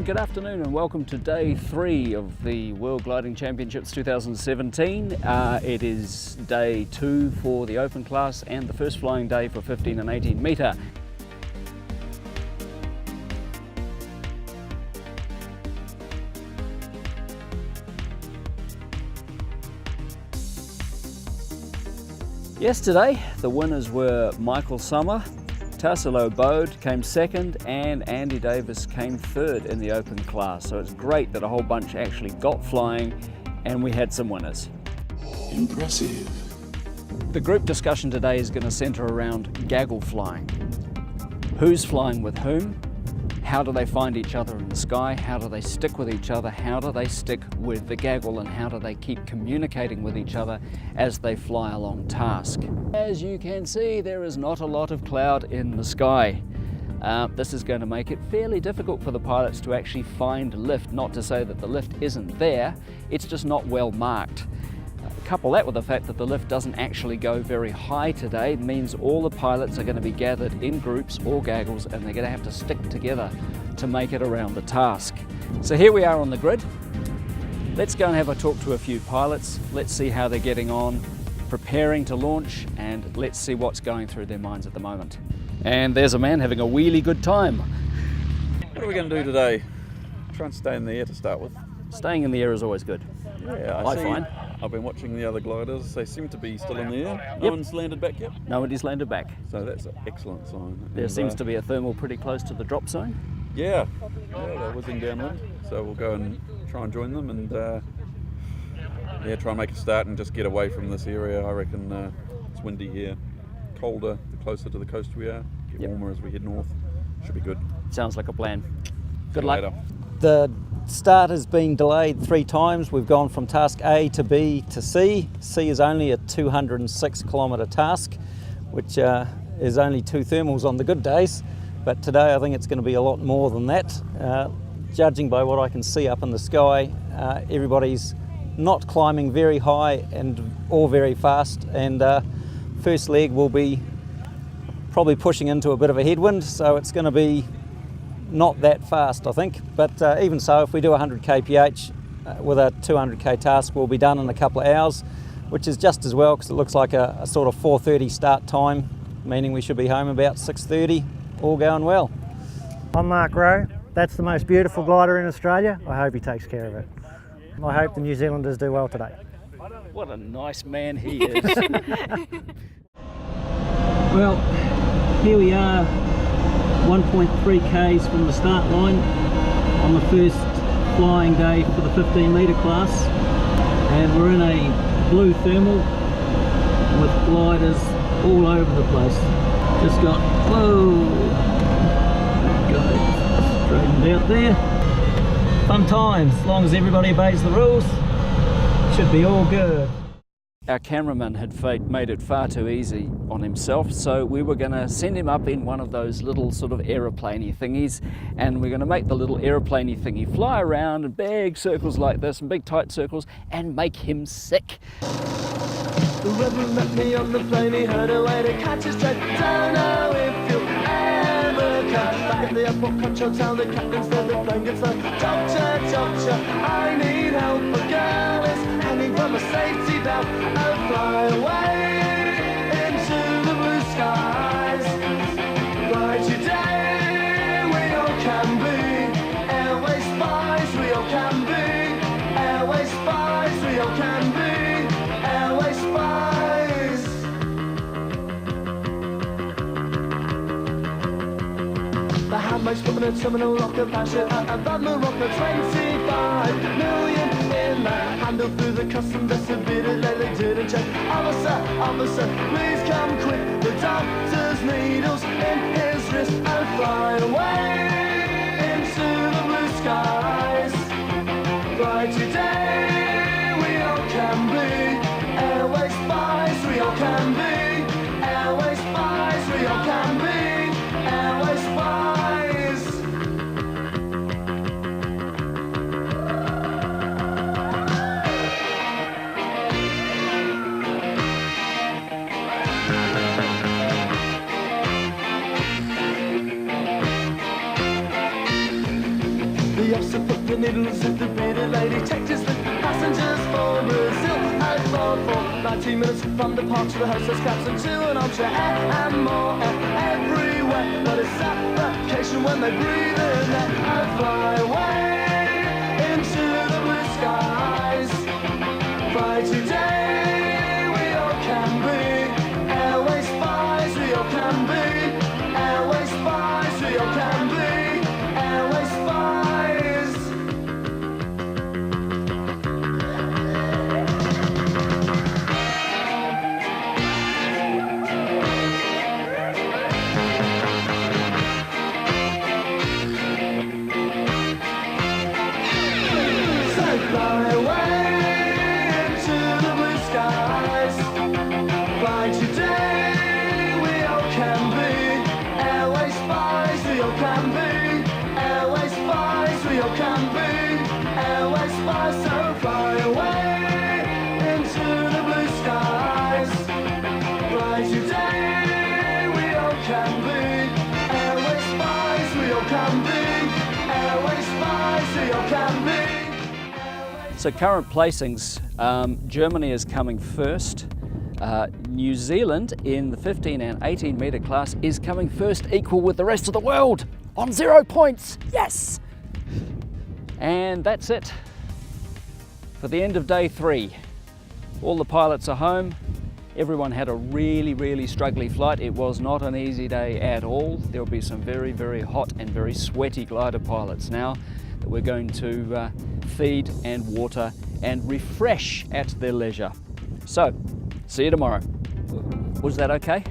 good afternoon and welcome to day 3 of the World Gliding Championships 2017. It is day 2 for the open class and the first flying day for 15 and 18 metre. Yesterday the winners were Michael Sommer, Tassilo Bode came second and Andy Davis came third in the open class. So it's great that a whole bunch actually got flying and we had some winners. Impressive. The group discussion today is going to centre around gaggle flying. Who's flying with whom? How do they find each other in the sky? How do they stick with each other? How do they stick with the gaggle? And how do they keep communicating with each other as they fly along task? As you can see, there is not a lot of cloud in the sky. This is going to make it fairly difficult for the pilots to actually find lift. Not to say that the lift isn't there, it's just not well marked. Couple that with the fact that the lift doesn't actually go very high today means all the pilots are going to be gathered in groups or gaggles and they're going to have to stick together to make it around the task. So here we are on the grid. Let's go and have a talk to a few pilots. Let's see how they're getting on, preparing to launch, and let's see what's going through their minds at the moment. And there's a man having a really good time. What are we going to do today? Try and stay in the air to start with. Staying in the air is always good. Yeah, I find. I've been watching the other gliders. They seem to be still in the air. No one's landed back yet. Nobody's landed back. So that's an excellent sign. There seems to be a thermal pretty close to the drop zone. Yeah, they're whizzing downwind. So we'll go and try and join them and try and make a start and just get away from this area. I reckon it's windy here, colder the closer to the coast we are. Get warmer as we head north. Should be good. Sounds like a plan. Good luck. luck. The start has been delayed 3 times. We've gone from task A to B to C. C is only a 206 kilometre task, which is only 2 thermals on the good days. But today I think it's going to be a lot more than that. Judging by what I can see up in the sky, everybody's not climbing very high or very fast, and first leg will be probably pushing into a bit of a headwind, so it's going to be not that fast, I think, but even so, if we do 100 kph with a 200k task, we'll be done in a couple of hours, which is just as well because it looks like a sort of 4:30 start time, meaning we should be home about 6:30, all going well. I'm Mark Rowe. That's the most beautiful glider in Australia. I hope he takes care of it. I hope the New Zealanders do well today. What a nice man he is. Well, here we are, 1.3 k's from the start line on the first flying day for the 15 metre class, and we're in a blue thermal with gliders all over the place. Just got, whoa, go straightened out there. Fun times, as long as everybody obeys the rules, should be all good. Our cameraman had made it far too easy on himself, so we were going to send him up in one of those little sort of aeroplaney thingies, and we're going to make the little aeroplaney thingy fly around in big circles like this, in big tight circles, and make him sick. The river met me on the plane, he heard a way to catch his train. Don't know if you'll ever catch. Back at the airport, control town, the captain said the plane gets low. Doctor, doctor, I need help. A girl is hanging from a safety belt. Oh, fly away into the blue skies. Right today, we all can be airway spies. We all can be airway spies. We all can be airway spies. The handbags from a terminal rocket parachute out of that Morocco. 25 million in that handle through the custom distributed. They didn't check. Officer, officer, please come quick. The doctor's needles in his wrist and fly away into the blue skies. Right today, we all can be airway spies. We all can be airway spies. We all can be airway spies. on for 90 minutes from the park to the hostess cabs and to an armchair and more everywhere. But it's suffocation when they breathe in there and fly away into the blue skies. Fly today, we all can be airways spies, we all can be airways spies, we all can be airways spies. Fly away into the blue skies. Fly today, we all can be airway spies, we all can be airway spies, we all can be airway spies. So fly away into the blue skies. Fly today, we all can be airway spies, we all can be airway spies, we all can be. So current placings, Germany is coming first. New Zealand in the 15 and 18 metre class is coming first, equal with the rest of the world on 0 points. Yes! And that's it for the end of day 3. All the pilots are home. Everyone had a really struggly flight. It was not an easy day at all. There will be some very hot and very sweaty glider pilots now that we're going to feed and water and refresh at their leisure. So, see you tomorrow. Was that okay?